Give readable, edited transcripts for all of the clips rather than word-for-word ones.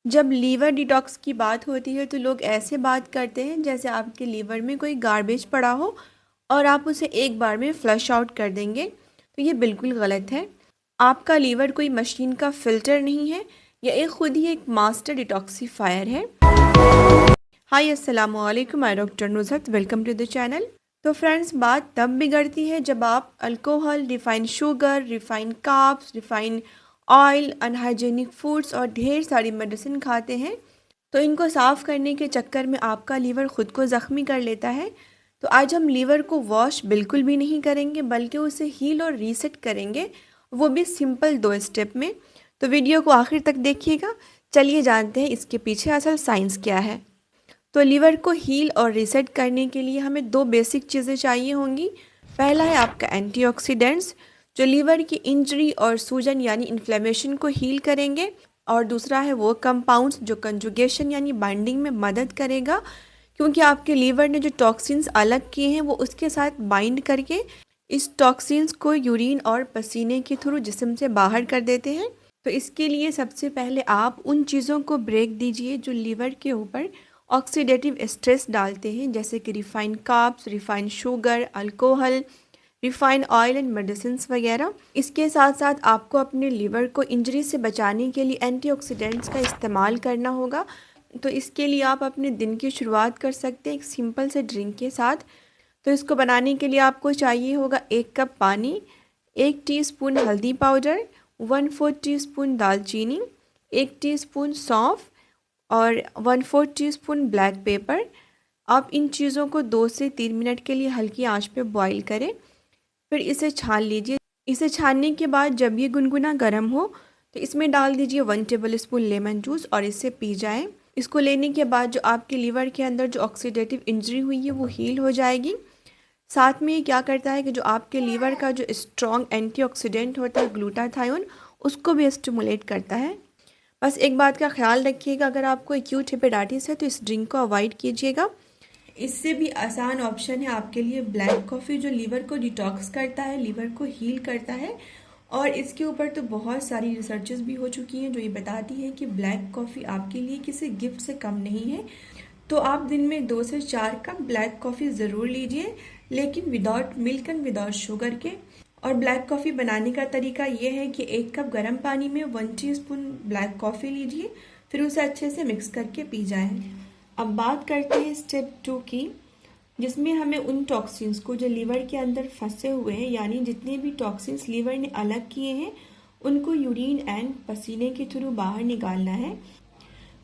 जब liver detox की बात होती है तो लोग ऐसे बात करते हैं जैसे आपके लीवर में कोई गार्बेज पड़ा हो और आप उसे एक बार में फ्लश आउट कर देंगे। तो ये बिल्कुल गलत है। आपका लीवर कोई मशीन का फिल्टर नहीं है, यह एक खुद ही एक मास्टर डिटॉक्सीफायर है। हाय अस्सलाम वालेकुम, I doctor Nusrat, welcome to the channel. तो फ्रेंड्स, बात तब बिगड़ती है जब आप alcohol, refined sugar, refined carbs, refined oil, unhygienic foods और ढेर सारी मेडिसिन खाते हैं। तो इनको साफ़ करने के चक्कर में आपका लीवर खुद को ज़ख्मी कर लेता है। तो आज हम लीवर को वॉश बिल्कुल भी नहीं करेंगे, बल्कि उसे हील और रीसेट करेंगे, वो भी सिंपल 2 स्टेप में। तो वीडियो को आखिर तक देखिएगा। चलिए जानते हैं इसके पीछे असल साइंस क्या है। तो लीवर को हील और रीसेट करने के लिए हमें 2 बेसिक चीज़ें चाहिए होंगी। पहला है आपका एंटीऑक्सीडेंट्स, जो लीवर की इंजरी और सूजन यानी इन्फ्लेमेशन को हील करेंगे। और दूसरा है वो कंपाउंड्स जो कंजुगेशन यानी बाइंडिंग में मदद करेगा, क्योंकि आपके लीवर ने जो टॉक्सिन्स अलग किए हैं वो उसके साथ बाइंड करके इस टॉक्सिन्स को यूरिन और पसीने के थ्रू जिस्म से बाहर कर देते हैं। तो इसके लिए सबसे पहले आप उन चीज़ों को ब्रेक दीजिए जो लीवर के ऊपर ऑक्सीडेटिव स्ट्रेस डालते हैं, जैसे कि refined carbs, refined sugar, alcohol, refined oil and medicines वगैरह। इसके साथ साथ आपको अपने लीवर को इंजरी से बचाने के लिए एंटीऑक्सीडेंट्स का इस्तेमाल करना होगा। तो इसके लिए आप अपने दिन की शुरुआत कर सकते हैं एक सिंपल से ड्रिंक के साथ। तो इसको बनाने के लिए आपको चाहिए होगा 1 कप पानी, 1 टीस्पून हल्दी पाउडर, 1/4 टीस्पून दालचीनी, 1 टीस्पून सौंफ और 1/4 टीस्पून ब्लैक पेपर। आप इन चीज़ों को 2 से 3 मिनट के लिए हल्की आंच पे बॉईल करें, फिर इसे छान लीजिए। इसे छानने के बाद जब ये गुनगुना गर्म हो तो इसमें डाल दीजिए 1 टेबल स्पून लेमन जूस और इसे पी जाएं। इसको लेने के बाद जो आपके लीवर के अंदर जो ऑक्सीडेटिव इंजरी हुई है वो हील हो जाएगी। साथ में ये क्या करता है कि जो आपके लीवर का जो स्ट्रॉन्ग एंटीऑक्सीडेंट होता है ग्लूटाथायोन, उसको भी स्टिमुलेट करता है। बस एक बात का ख्याल रखिएगा, अगर आपको एक्यूट हेपेटाइटिस है तो इस ड्रिंक को अवॉइड कीजिएगा। इससे भी आसान ऑप्शन है आपके लिए ब्लैक कॉफ़ी, जो लीवर को डिटॉक्स करता है, लीवर को हील करता है। और इसके ऊपर तो बहुत सारी रिसर्चेस भी हो चुकी हैं जो ये बताती है कि ब्लैक कॉफ़ी आपके लिए किसी गिफ्ट से कम नहीं है। तो आप दिन में 2 से 4 कप ब्लैक कॉफ़ी ज़रूर लीजिए, लेकिन without milk and without sugar के। और ब्लैक कॉफ़ी बनाने का तरीका ये है कि 1 कप गर्म पानी में 1 टीस्पून ब्लैक कॉफ़ी लीजिए, फिर उसे अच्छे से मिक्स करके पी जाएं। अब बात करते हैं स्टेप 2 की, जिसमें हमें उन टॉक्सिन्स को जो लीवर के अंदर फंसे हुए हैं, यानी जितने भी टॉक्सिन्स लीवर ने अलग किए हैं, उनको यूरिन एंड पसीने के थ्रू बाहर निकालना है।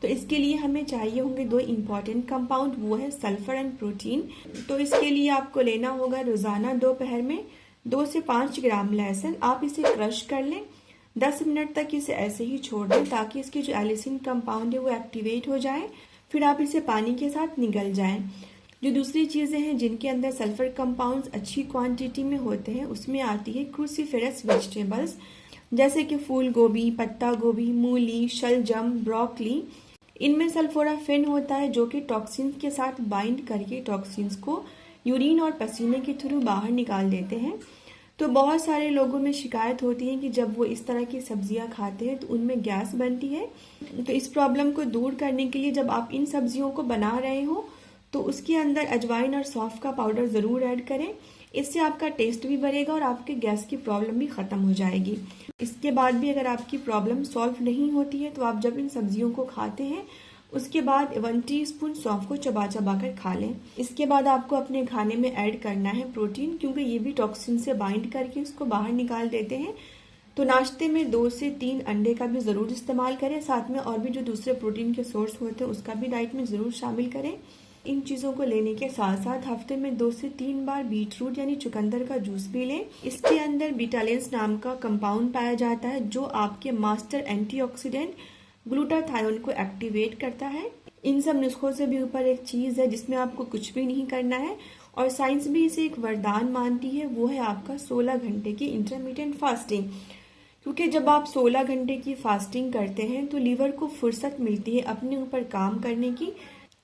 तो इसके लिए हमें चाहिए होंगे 2 इम्पॉर्टेंट कंपाउंड, वो है सल्फर एंड प्रोटीन। तो इसके लिए आपको लेना होगा रोज़ाना दोपहर में 2 से 5 ग्राम लहसुन। आप इसे क्रश कर लें, 10 मिनट तक इसे ऐसे ही छोड़ दें ताकि इसकी जो एलिसिन कंपाउंड है वो एक्टिवेट हो जाए। फिर आप इसे पानी के साथ निगल जाएं। जो दूसरी चीज़ें हैं जिनके अंदर सल्फर कंपाउंड्स अच्छी क्वांटिटी में होते हैं, उसमें आती है क्रूसीफेरस वेजिटेबल्स, जैसे कि फूल गोभी, पत्ता गोभी, मूली, शलजम, ब्रोकली। इनमें सल्फोराफिन होता है जो कि टॉक्सिन्स के साथ बाइंड करके टॉक्सिन्स को यूरिन और पसीने के थ्रू बाहर निकाल देते हैं। तो बहुत सारे लोगों में शिकायत होती है कि जब वो इस तरह की सब्जियां खाते हैं तो उनमें गैस बनती है। तो इस प्रॉब्लम को दूर करने के लिए जब आप इन सब्जियों को बना रहे हो तो उसके अंदर अजवाइन और सौंफ का पाउडर ज़रूर ऐड करें। इससे आपका टेस्ट भी बढ़ेगा और आपके गैस की प्रॉब्लम भी ख़त्म हो जाएगी। इसके बाद भी अगर आपकी प्रॉब्लम सॉल्व नहीं होती है तो आप जब इन सब्जियों को खाते हैं उसके बाद 1 टीस्पून सौंफ को चबा चबा कर खा लें। इसके बाद आपको अपने खाने में ऐड करना है प्रोटीन, क्योंकि ये भी टॉक्सिन से बाइंड करके उसको बाहर निकाल देते हैं। तो नाश्ते में 2 से 3 अंडे का भी ज़रूर इस्तेमाल करें। साथ में और भी जो दूसरे प्रोटीन के सोर्स होते हैं उसका भी डाइट में ज़रूर शामिल करें। इन चीज़ों को लेने के साथ साथ हफ्ते में 2 से 3 बार बीटरूट यानी चुकंदर का जूस भी लें। इसके अंदर बीटालेंस नाम का कंपाउंड पाया जाता है जो आपके मास्टर एंटीऑक्सीडेंट ग्लूटाथायोन को एक्टिवेट करता है। इन सब नुस्खों से भी ऊपर एक चीज़ है जिसमें आपको कुछ भी नहीं करना है और साइंस भी इसे एक वरदान मानती है, वो है आपका 16 घंटे की इंटरमिटेंट फास्टिंग। क्योंकि जब आप 16 घंटे की फास्टिंग करते हैं तो लीवर को फुर्सत मिलती है अपने ऊपर काम करने की।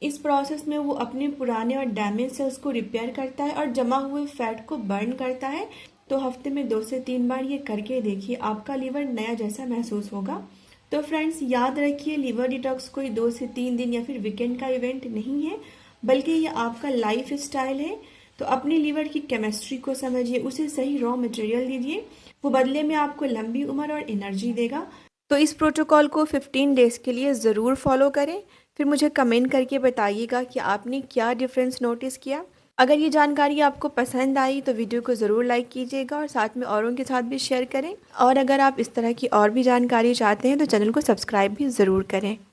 इस प्रोसेस में वो अपने पुराने और डैमेज सेल्स को रिपेयर करता है और जमा हुए फैट को बर्न करता है। तो हफ्ते में 2 से 3 बार ये करके देखिए, आपका लीवर नया जैसा महसूस होगा। तो फ्रेंड्स याद रखिए, लीवर डिटॉक्स कोई 2 से 3 दिन या फिर वीकेंड का इवेंट नहीं है, बल्कि ये आपका लाइफ स्टाइल है। तो अपने लीवर की केमिस्ट्री को समझिए, उसे सही रॉ मटेरियल दीजिए, वो बदले में आपको लंबी उम्र और एनर्जी देगा। तो इस प्रोटोकॉल को 15 डेज़ के लिए ज़रूर फॉलो करें। फिर मुझे कमेंट करके बताइएगा कि आपने क्या डिफरेंस नोटिस किया। अगर ये जानकारी आपको पसंद आई तो वीडियो को ज़रूर लाइक कीजिएगा और साथ में औरों के साथ भी शेयर करें। और अगर आप इस तरह की और भी जानकारी चाहते हैं तो चैनल को सब्सक्राइब भी ज़रूर करें।